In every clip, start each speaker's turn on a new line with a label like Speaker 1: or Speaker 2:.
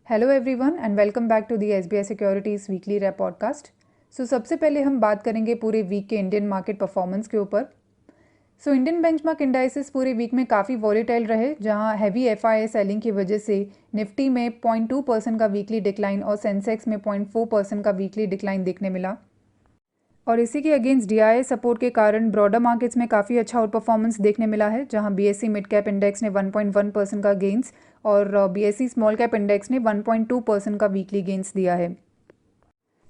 Speaker 1: Hello everyone and welcome back to the SBI securities weekly wrap podcast. सबसे पहले हम बात करेंगे पूरे वीक के इंडियन मार्केट परफॉर्मेंस के ऊपर। इंडियन बेंचमार्क इंडाइसेस पूरे वीक में काफ़ी वॉलेटाइल रहे, जहां हैवी एफआईआई सेलिंग की वजह से निफ्टी में 0.2% का वीकली डिक्लाइन और सेंसेक्स में 0.4% का वीकली डिक्लाइन देखने मिला। और इसी के अगेंस्ट डीआईआई सपोर्ट के कारण ब्रॉडर मार्केट्स में काफ़ी अच्छा आउट परफॉर्मेंस देखने मिला है, जहां बीएसई मिड कैप इंडेक्स ने 1.1% का गेंस और बीएसई स्मॉल कैप इंडेक्स ने 1.2% का वीकली गेंस दिया है।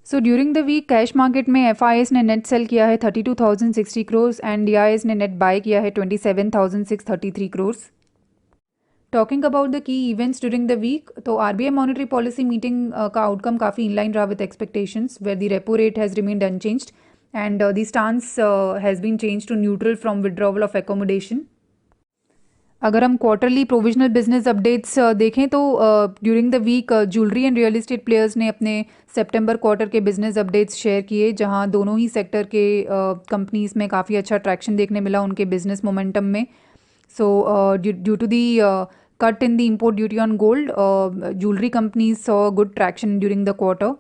Speaker 1: During the week cash market में एफआईएस ने नेट सेल किया है 32,060 करोर्स एंड डीआईएस ने नेट बाय किया है 27,633 crores. Talking about the key events during the week, तो आरबीआई मॉनेटरी पॉलिसी मीटिंग का आउटकम काफ़ी इनलाइन रहा with expectations, where the repo rate has remained unchanged and the stance has been change to neutral from withdrawal of accommodation. अगर हम quarterly provisional business updates देखें तो during the week jewellery and real estate players ने अपने सितंबर quarter के business updates share किए, जहां दोनों ही सेक्टर के कंपनीज में काफ़ी अच्छा ट्रैक्शन देखने मिला उनके बिजनेस मोमेंटम में। Due to the cut in the import duty on gold, jewellery companies saw good traction during the quarter.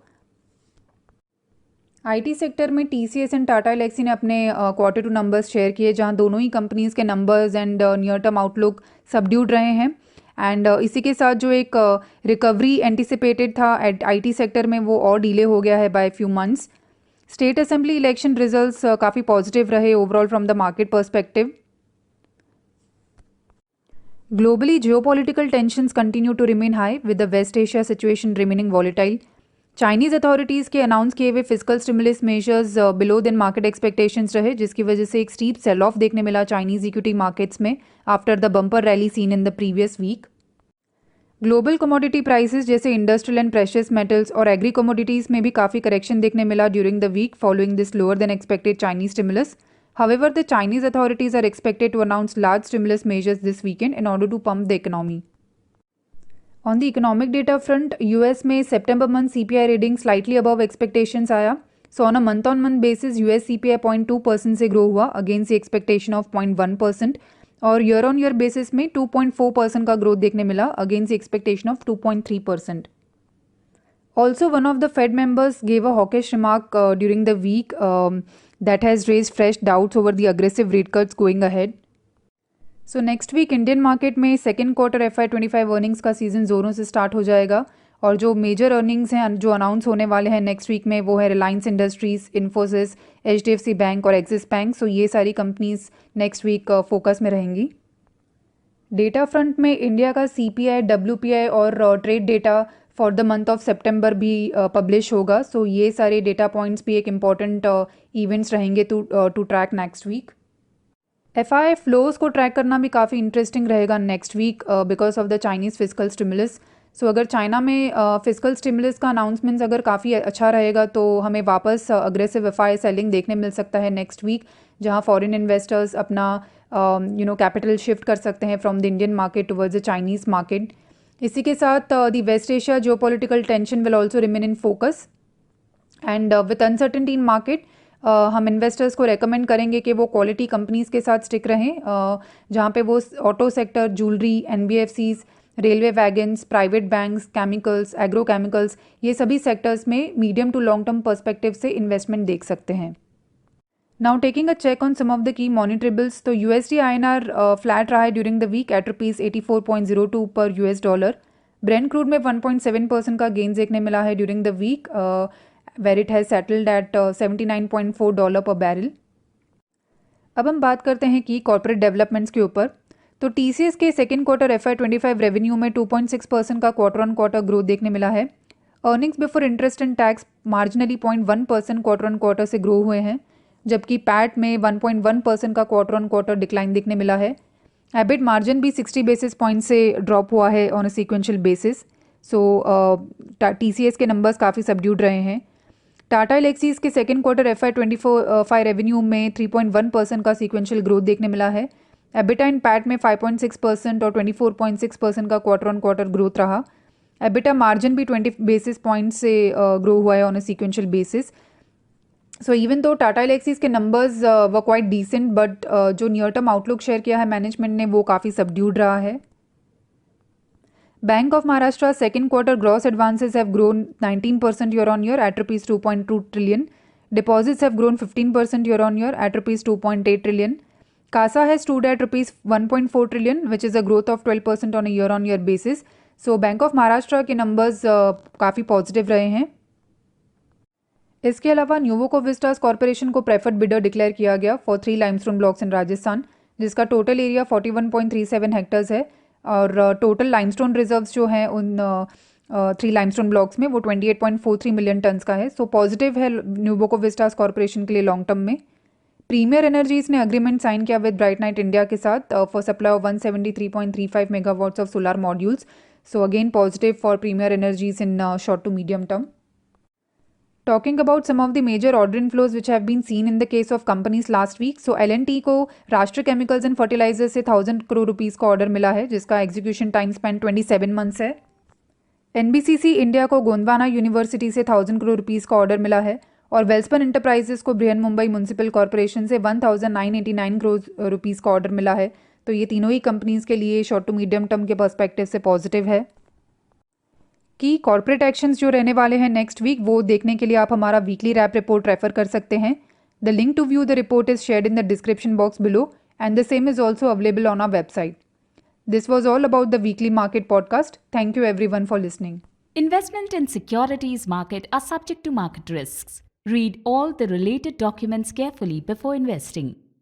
Speaker 1: IT sector में टीसीएस एंड टाटा एलेक्सी ने अपने क्वार्टर टू नंबर्स शेयर किए, जहां दोनों ही कंपनीज के numbers and near term outlook subdued रहे हैं। एंड इसी के साथ जो एक रिकवरी एंटिसिपेटेड था एट आईटी सेक्टर में, वो और डिले हो गया है by few months. State assembly election results काफ़ी पॉजिटिव रहे overall from the market perspective. Globally, geopolitical tensions continue to remain high, with the West Asia situation remaining volatile. Chinese authorities के announce किए हुए physical stimulus measures below than market expectations रहे, जिसकी वजह से एक स्टीप सेल ऑफ देखने मिला चाइनीज़ इक्विटी मार्केट्स में after the bumper rally seen in the previous week. Global commodity prices जैसे इंडस्ट्रियल एंड प्रेशियस मेटल्स और एग्री कमोडिटीज़ में भी काफ़ी करेक्शन देखने मिला during the week following this lower than expected Chinese stimulus. However, the Chinese authorities are expected to announce large stimulus measures this weekend in order to pump the economy. On the economic data front, US में September month CPI reading slightly above expectations आया. So on a month-on-month basis, US CPI 0.2% से grow हुआ against the expectation of 0.1%, और year-on-year basis में 2.4% का growth देखने मिला against the expectation of 2.3%. Also, one of the Fed members gave a hawkish remark during the week that has raised fresh doubts over the aggressive rate cuts going ahead. So next week Indian market में second quarter FY25 earnings का season जोरों से start हो जाएगा, और जो major earnings हैं जो अनाउंस होने वाले हैं नेक्स्ट वीक में, वो है Reliance Industries, Infosys, HDFC bank और एक्सिस बैंक। सो ये सारी कंपनीज नेक्स्ट वीक फोकस में रहेंगी। डेटा फ्रंट में इंडिया का CPI, WPI और trade data for the month of सितंबर भी पब्लिश होगा। सो ये सारे डेटा पॉइंट्स भी एक इम्पॉर्टेंट इवेंट्स रहेंगे to track next week. FII flows को ट्रैक करना भी काफ़ी इंटरेस्टिंग रहेगा next week because of the Chinese physical stimulus. So अगर चाइना में फिजिकल स्टिमुलस का अनाउंसमेंट्स अगर काफ़ी अच्छा रहेगा, तो हमें वापस अग्रेसिव FII सेलिंग देखने मिल सकता है नेक्स्ट वीक, जहां फॉरेन इन्वेस्टर्स अपना कैपिटल शिफ्ट कर सकते हैं from the Indian market towards the Chinese market. इसी के साथ the West Asia geopolitical tension will also remain in focus, and with uncertainty in market हम इन्वेस्टर्स को रेकमेंड करेंगे कि वो क्वालिटी कंपनीज के साथ स्टिक रहें, जहाँ पे वो auto sector, jewellery, NBFCs, railway wagons, private banks, chemicals, agro chemicals, ये सभी सेक्टर्स में medium to long term perspective से इन्वेस्टमेंट देख सकते हैं। Now taking a check on some of the key monitorables, तो USD INR फ्लैट रहा है ड्यूरिंग द वीक एट ₹84.02 पर $। ब्रेंट क्रूड में 1.7% का गेंस देखने मिला है during the week, where it has settled at $79.4 पर बैरल। अब हम बात करते हैं कि कॉर्पोरेट डेवलपमेंट्स के ऊपर। तो TCS के सेकेंड क्वार्टर FY25 रेवेन्यू में 2.6% का क्वार्टर ऑन क्वार्टर ग्रोथ देखने मिला है। Earnings before interest and tax marginally 0.1% quarter on quarter से ग्रो हुए हैं, जबकि पैट में 1.1% का क्वार्टर ऑन क्वार्टर डिक्लाइन देखने मिला है। एबिट मार्जिन भी 60 बेसिस पॉइंट से ड्रॉप हुआ है on a sequential basis. TCS के नंबर्स काफ़ी सबड्यूड रहे हैं। टाटा एलेक्सीज के सेकेंड क्वार्टर FY25 रेवेन्यू में 3.1% का सीक्वेंशियल ग्रोथ देखने मिला है। एबिटा इन पैट में 5.6% और 24.6% का क्वार्टर ऑन क्वार्टर ग्रोथ रहा। एबिटा मार्जिन भी 20 बेसिस पॉइंट से ग्रो हुआ है on a sequential basis. So even तो टाटा एलेक्सीज के नंबर्स व क्वाइट डिसेंट, बट जो नियर टर्म आउटलुक शेयर किया है मैनेजमेंट ने, वो काफ़ी सबड्यूड रहा है। Bank of Maharashtra's second quarter gross advances have grown 19% year-on-year at rupees 2.2 trillion. Deposits have grown 15% year-on-year at rupees 2.8 trillion. CASA has stood at rupees 1.4 trillion, which is a growth of 12% on a year-on-year basis. So bank of Maharashtra के numbers काफ़ी positive रहे हैं. इसके अलावा Nuvoco Vistas corporation को preferred bidder declare किया गया for 3 limestone blocks इन राजस्थान, जिसका टोटल एरिया 41.37 हेक्टर्स है और टोटल लाइमस्टोन रिजर्व्स जो हैं उन 3 लाइमस्टोन ब्लॉक्स में वो 28.43 मिलियन टन्स का है. सो पॉजिटिव है न्यूवोको विस्टास कॉर्पोरेशन के लिए लॉन्ग टर्म में. प्रीमियर एनर्जीज ने अग्रीमेंट साइन किया विद ब्राइट नाइट इंडिया के साथ for supply of 173.35 megawatts of solar modules. So again positive for Premier Energies in short to medium term. Talking about some of the major order inflows which have been seen in the case of companies last week. So L&T को राष्ट्र chemicals and fertilisers से 1000 crore rupees का order मिला है, जिसका execution time Spain 27 months है. NBCC India को Gondwana university से 1000 करोड़ रुपीस का ऑर्डर मिला है और वेल्सपन इंटरप्राइजेस को बृहन मुंबई म्यूनसिपल कॉर्पोरेशन से 1989 करोड़ रुपीस का ऑर्डर मिला है. तो ये तीनों ही कंपनीज के लिए शॉर्ट टू मीडियम टर्म के पर्सपेक्टिव से पॉजिटिव है. कि कॉर्पोरेट एक्शंस जो रहने वाले हैं नेक्स्ट वीक, वो देखने के लिए आप हमारा वीकली रैप रिपोर्ट रेफर कर सकते हैं. The link to view the report is shared in the description box below and the same is also available on our website. This was all about the weekly market podcast. Thank you everyone for listening.
Speaker 2: Investment in securities market are subject to market risks. Read all the related documents carefully before investing.